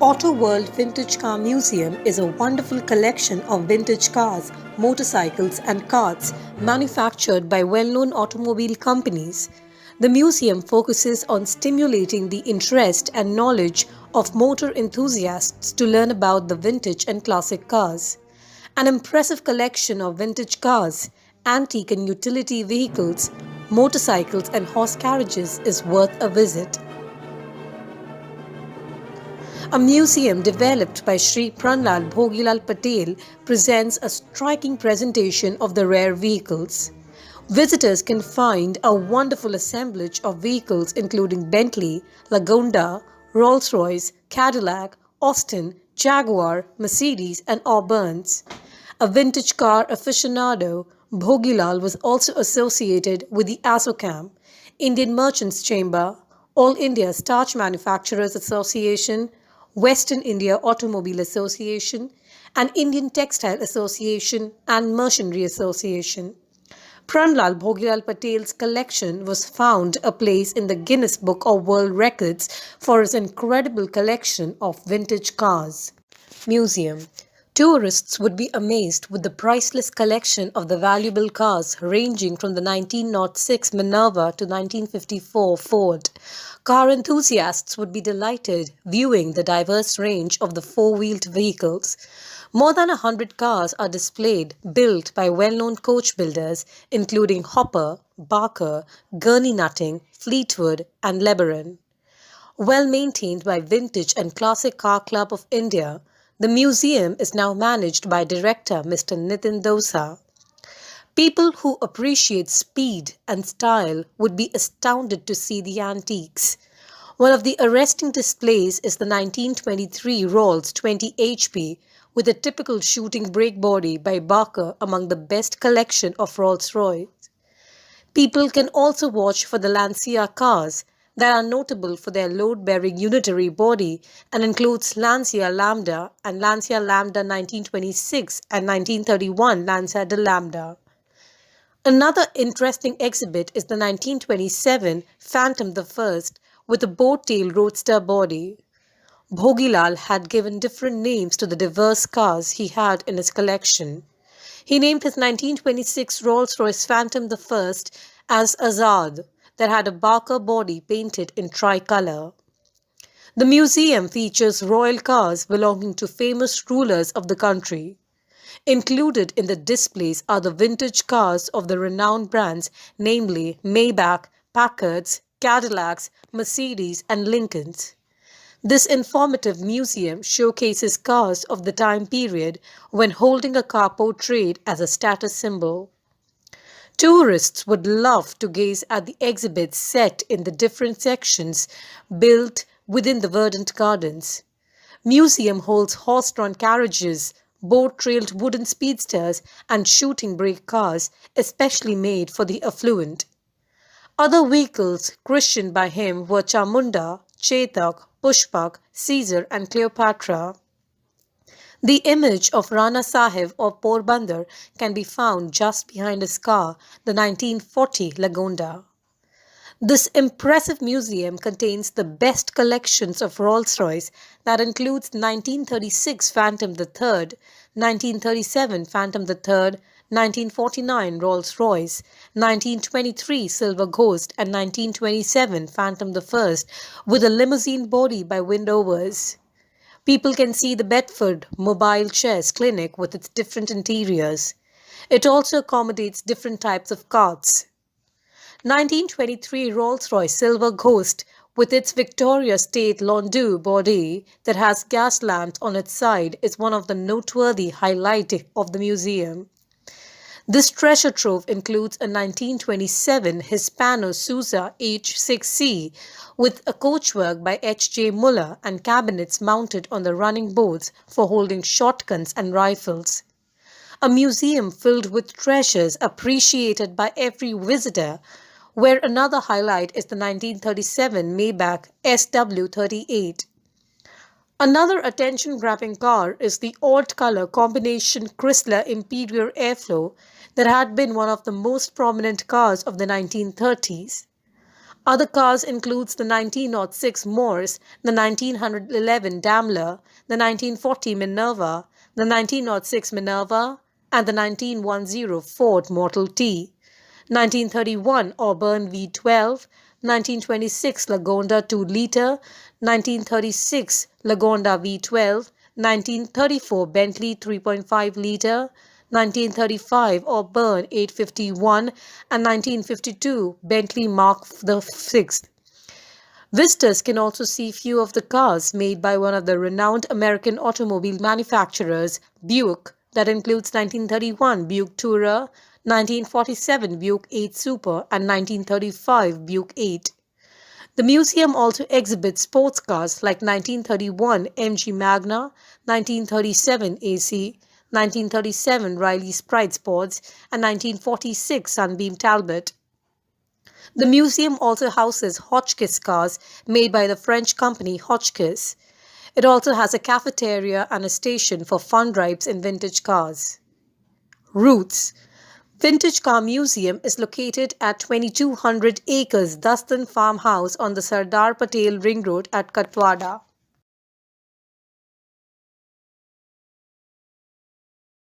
Auto World Vintage Car Museum is a wonderful collection of vintage cars, motorcycles, and carts manufactured by well known automobile companies. The museum focuses on stimulating the interest and knowledge of motor enthusiasts to learn about the vintage and classic cars. An impressive collection of vintage cars, antique and utility vehicles, motorcycles, and horse carriages is worth a visit. A museum developed by Sri Pranlal Bhogilal Patel presents a striking presentation of the rare vehicles. Visitors can find a wonderful assemblage of vehicles including Bentley, Lagonda, Rolls-Royce, Cadillac, Austin, Jaguar, Mercedes and Auburn's. A vintage car aficionado, Bhogilal was also associated with the ASSOCHAM, Indian Merchants Chamber, All India Starch Manufacturers Association, Western India Automobile Association, and Indian Textile Association and Mercenary Association. Pranlal Bhogilal Patel's collection was found a place in the Guinness Book of World Records for his incredible collection of vintage cars. Museum. Tourists would be amazed with the priceless collection of the valuable cars ranging from the 1906 Minerva to 1954 Ford. Car enthusiasts would be delighted viewing the diverse range of the four-wheeled vehicles. More than 100 cars are displayed, built by well-known coach builders including Hopper, Barker, Gurney Nutting, Fleetwood and Lebaron. Well maintained by Vintage and Classic Car Club of India, the museum is now managed by director Mr. Nitin Dosa. People who appreciate speed and style would be astounded to see the antiques. One of the arresting displays is the 1923 Rolls 20 HP with a typical shooting brake body by Barker, among the best collection of Rolls-Royce. People can also watch for the Lancia cars that are notable for their load-bearing unitary body and includes Lancia Lambda and Lancia Lambda 1926 and 1931 Lancia de Lambda. Another interesting exhibit is the 1927 Phantom I with a boat-tail roadster body. Bhogilal had given different names to the diverse cars he had in his collection. He named his 1926 Rolls-Royce Phantom I as Azad, that had a Barker body painted in tricolour. The museum features royal cars belonging to famous rulers of the country. Included in the displays are the vintage cars of the renowned brands, namely Maybach, Packards, Cadillacs, Mercedes and Lincolns. This informative museum showcases cars of the time period when holding a car portrayed as a status symbol. Tourists would love to gaze at the exhibits set in the different sections built within the verdant gardens. Museum holds horse-drawn carriages, boat-trailed wooden speedsters and shooting brake cars especially made for the affluent. Other vehicles christened by him were Chamunda, Chetak, Pushpak, Caesar and Cleopatra. The image of Rana Sahib of Porbandar can be found just behind his car, the 1940 Lagonda. This impressive museum contains the best collections of Rolls-Royce that includes 1936 Phantom III, 1937 Phantom III, 1949 Rolls-Royce, 1923 Silver Ghost and 1927 Phantom I with a limousine body by Windovers. People can see the Bedford Mobile Chess Clinic with its different interiors. It also accommodates different types of carts. 1923 Rolls-Royce Silver Ghost with its Victoria State landau body that has gas lamps on its side is one of the noteworthy highlights of the museum. This treasure trove includes a 1927 Hispano Suiza H6C with a coachwork by H.J. Muller and cabinets mounted on the running boards for holding shotguns and rifles. A museum filled with treasures appreciated by every visitor, where another highlight is the 1937 Maybach SW38. Another attention-grabbing car is the odd-color combination Chrysler Imperial Airflow that had been one of the most prominent cars of the 1930s. Other cars includes the 1906 Morse, the 1911 Daimler, the 1940 Minerva, the 1906 Minerva, and the 1910 Ford Model T, 1931 Auburn V12, 1926 Lagonda 2-liter, 1936 Lagonda V12, 1934 Bentley 3.5-liter, 1935 Auburn 851, and 1952 Bentley Mark VI. Visitors can also see few of the cars made by one of the renowned American automobile manufacturers, Buick, that includes 1931 Buick Tourer, 1947 Buick 8 Super, and 1935 Buick 8. The museum also exhibits sports cars like 1931 MG Magna, 1937 AC, 1937 Riley Sprite Sports, and 1946 Sunbeam Talbot. The museum also houses Hotchkiss cars made by the French company Hotchkiss. It also has a cafeteria and a station for fun rides in vintage cars. Routes. Vintage Car Museum is located at 2200 acres Dastan farmhouse on the Sardar Patel Ring Road at Katwada.